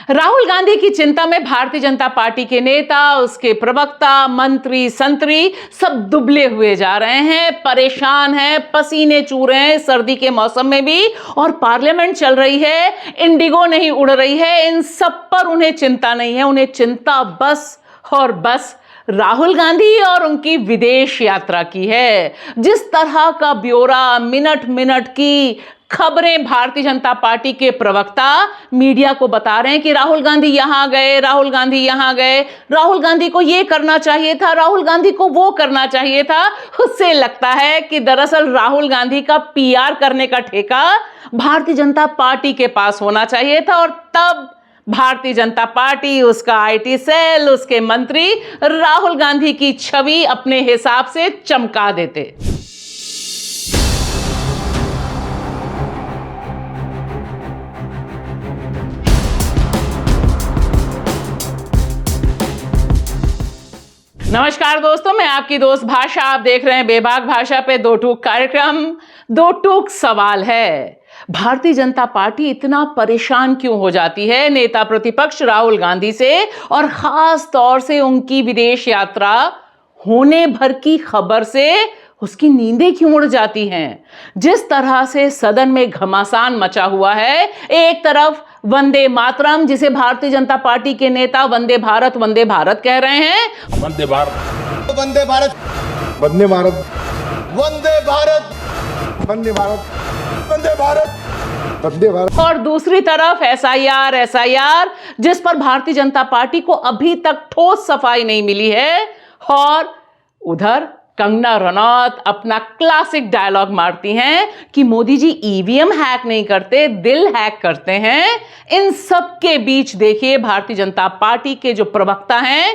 राहुल गांधी की चिंता में भारतीय जनता पार्टी के नेता, उसके प्रवक्ता, मंत्री, संतरी सब दुबले हुए जा रहे हैं, परेशान हैं, पसीने चू रहे हैं सर्दी के मौसम में भी। और पार्लियामेंट चल रही है, इंडिगो नहीं उड़ रही है, इन सब पर उन्हें चिंता नहीं है। उन्हें चिंता बस और बस राहुल गांधी और उनकी विदेश यात्रा की है। जिस तरह का ब्यौरा, मिनट मिनट की खबरें भारतीय जनता पार्टी के प्रवक्ता मीडिया को बता रहे हैं कि राहुल गांधी यहां गए, राहुल गांधी यहां गए, राहुल गांधी को यह करना चाहिए था, राहुल गांधी को वो करना चाहिए था, उससे लगता है कि दरअसल राहुल गांधी का पीआर करने का ठेका भारतीय जनता पार्टी के पास होना चाहिए था। और तब भारतीय जनता पार्टी, उसका आईटी सेल, उसके मंत्री राहुल गांधी की छवि अपने हिसाब से चमका देते। नमस्कार दोस्तों, मैं आपकी दोस्त भाषा। आप देख रहे हैं बेबाक भाषा पे दो टूक कार्यक्रम। दो टूक सवाल है, भारतीय जनता पार्टी इतना परेशान क्यों हो जाती है नेता प्रतिपक्ष राहुल गांधी से, और खास तौर से उनकी विदेश यात्रा होने भर की खबर से उसकी नींदें क्यों उड़ जाती हैं? जिस तरह से सदन में घमासान मचा हुआ है, एक तरफ वंदे मातरम, जिसे भारतीय जनता पार्टी के नेता वंदे भारत कह रहे हैं, वंदे भारत, वंदे भारत, वंदे भारत, वंदे भारत, वंदे भारत, वंदे भारत, वंदे भारत। और दूसरी तरफ एसआईआर, जिस पर भारतीय जनता पार्टी को अभी तक ठोस सफाई नहीं मिली है। और उधर कंगना रनौत अपना क्लासिक डायलॉग मारती हैं कि मोदी जी ईवीएम हैक नहीं करते, दिल हैक करते हैं। इन सब के बीच देखिए भारतीय जनता पार्टी के जो प्रवक्ता हैं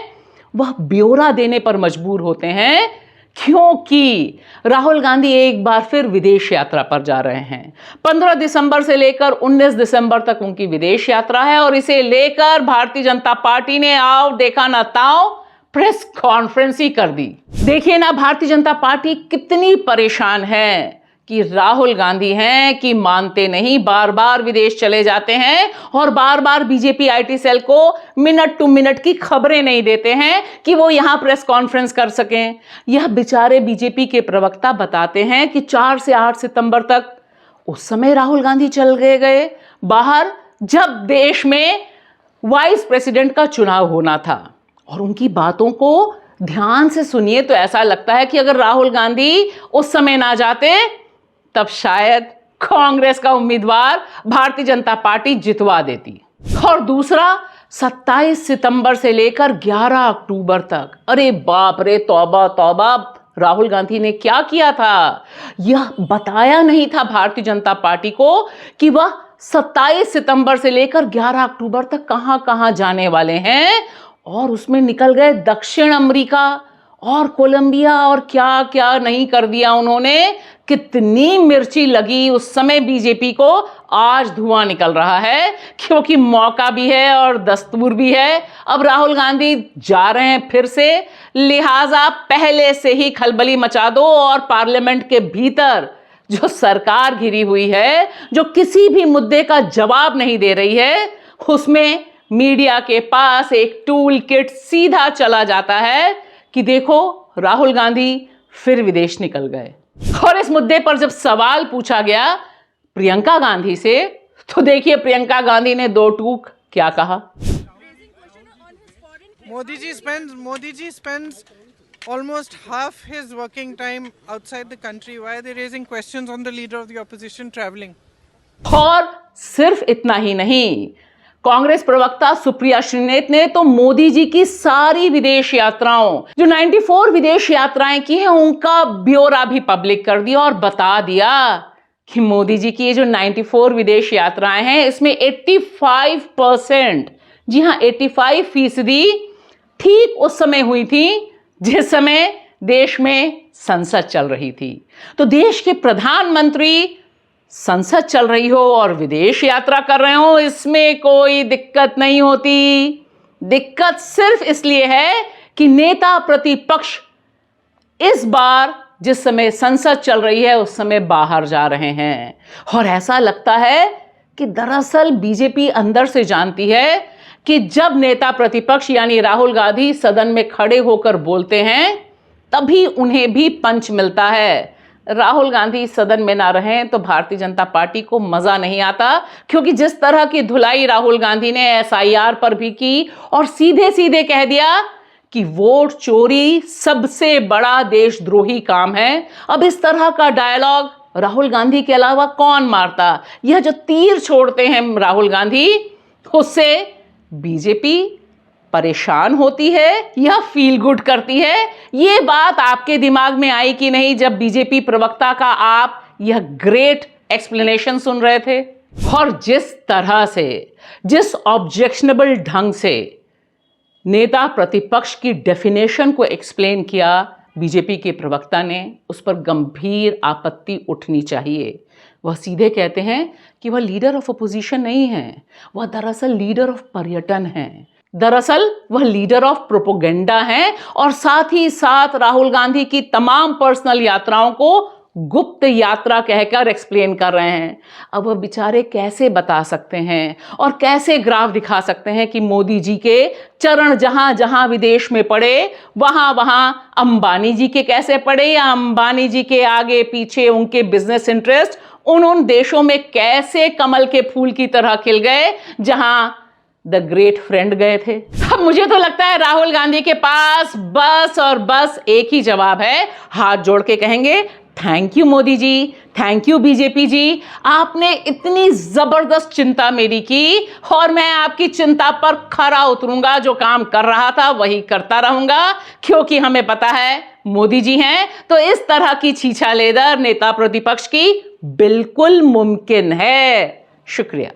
वह ब्यौरा देने पर मजबूर होते हैं, क्योंकि राहुल गांधी एक बार फिर विदेश यात्रा पर जा रहे हैं। 15 दिसंबर से लेकर 19 दिसंबर तक उनकी विदेश यात्रा है, और इसे लेकर भारतीय जनता पार्टी ने आओ देखा ना ताओ प्रेस कॉन्फ्रेंस ही कर दी। देखिए ना भारतीय जनता पार्टी कितनी परेशान है कि राहुल गांधी हैं कि मानते नहीं, बार बार विदेश चले जाते हैं और बार बार बीजेपी आईटी सेल को मिनट टू मिनट की खबरें नहीं देते हैं कि वो यहां प्रेस कॉन्फ्रेंस कर सकें। यह बेचारे बीजेपी के प्रवक्ता बताते हैं कि 4 से 8 सितंबर तक उस समय राहुल गांधी चल गए बाहर, जब देश में वाइस प्रेसिडेंट का चुनाव होना था। और उनकी बातों को ध्यान से सुनिए तो ऐसा लगता है कि अगर राहुल गांधी उस समय ना जाते तब शायद कांग्रेस का उम्मीदवार भारतीय जनता पार्टी जितवा देती। और दूसरा, 27 सितंबर से लेकर 11 अक्टूबर तक, अरे बाप रे, तौबा तौबा, राहुल गांधी ने क्या किया था? यह बताया नहीं था भारतीय जनता पार्टी को कि वह 27 सितंबर से लेकर 11 अक्टूबर तक कहां कहां जाने वाले हैं। और उसमें निकल गए दक्षिण अमेरिका और कोलंबिया, और क्या क्या नहीं कर दिया उन्होंने। कितनी मिर्ची लगी उस समय बीजेपी को, आज धुआं निकल रहा है, क्योंकि मौका भी है और दस्तूर भी है। अब राहुल गांधी जा रहे हैं फिर से, लिहाजा पहले से ही खलबली मचा दो। और पार्लियामेंट के भीतर जो सरकार घिरी हुई है, जो किसी भी मुद्दे का जवाब नहीं दे रही है, उसमें मीडिया के पास एक टूल किट सीधा चला जाता है कि देखो राहुल गांधी फिर विदेश निकल गए। और इस मुद्दे पर जब सवाल पूछा गया प्रियंका गांधी से, तो देखिए प्रियंका गांधी ने दो टूक क्या कहा। Modi ji spends almost half his working time outside the country. Why are they raising questions on the leader of the opposition traveling? और सिर्फ इतना ही नहीं, कांग्रेस प्रवक्ता सुप्रिया श्रीनेत ने तो मोदी जी की सारी विदेश यात्राओं, जो 94 विदेश यात्राएं की हैं, उनका ब्यौरा भी पब्लिक कर दिया और बता दिया कि मोदी जी की ये जो 94 विदेश यात्राएं हैं, इसमें 85%, जी हां 85% ठीक उस समय हुई थी जिस समय देश में संसद चल रही थी। तो देश के प्रधानमंत्री संसद चल रही हो और विदेश यात्रा कर रहे हो, इसमें कोई दिक्कत नहीं होती। दिक्कत सिर्फ इसलिए है कि नेता प्रतिपक्ष इस बार जिस समय संसद चल रही है उस समय बाहर जा रहे हैं। और ऐसा लगता है कि दरअसल बीजेपी अंदर से जानती है कि जब नेता प्रतिपक्ष यानी राहुल गांधी सदन में खड़े होकर बोलते हैं तभी उन्हें भी पंच मिलता है। राहुल गांधी सदन में ना रहें तो भारतीय जनता पार्टी को मजा नहीं आता, क्योंकि जिस तरह की धुलाई राहुल गांधी ने एसआईआर पर भी की और सीधे सीधे कह दिया कि वोट चोरी सबसे बड़ा देशद्रोही काम है। अब इस तरह का डायलॉग राहुल गांधी के अलावा कौन मारता? यह जो तीर छोड़ते हैं राहुल गांधी, उससे बीजेपी परेशान होती है या फील गुड करती है? ये बात आपके दिमाग में आई कि नहीं जब बीजेपी प्रवक्ता का आप यह ग्रेट एक्सप्लेनेशन सुन रहे थे? और जिस तरह से, जिस ऑब्जेक्शनेबल ढंग से नेता प्रतिपक्ष की डेफिनेशन को एक्सप्लेन किया बीजेपी के प्रवक्ता ने, उस पर गंभीर आपत्ति उठनी चाहिए। वह सीधे कहते हैं कि वह लीडर ऑफ अपोजिशन नहीं है, वह दरअसल लीडर ऑफ पर्यटन है, दरअसल वह लीडर ऑफ प्रोपोगेंडा है और साथ ही साथ राहुल गांधी की तमाम पर्सनल यात्राओं को गुप्त यात्रा कहकर एक्सप्लेन कर रहे हैं। अब वह बेचारे कैसे बता सकते हैं और कैसे ग्राफ दिखा सकते हैं कि मोदी जी के चरण जहां जहां विदेश में पड़े वहां वहां अंबानी जी के कैसे पड़े, या अंबानी जी के आगे पीछे उनके बिजनेस इंटरेस्ट उन देशों में कैसे कमल के फूल की तरह खिल गए जहां द ग्रेट फ्रेंड गए थे। अब मुझे तो लगता है राहुल गांधी के पास बस और बस एक ही जवाब है, हाथ जोड़ के कहेंगे thank you Modi ji, thank you BJP ji, आपने इतनी जबरदस्त चिंता मेरी की और मैं आपकी चिंता पर खरा उतरूंगा, जो काम कर रहा था वही करता रहूंगा, क्योंकि हमें पता है मोदी जी हैं। तो इस तरह की छीछा लेदर नेता प्रतिपक्ष की बिल्कुल मुमकिन है। शुक्रिया।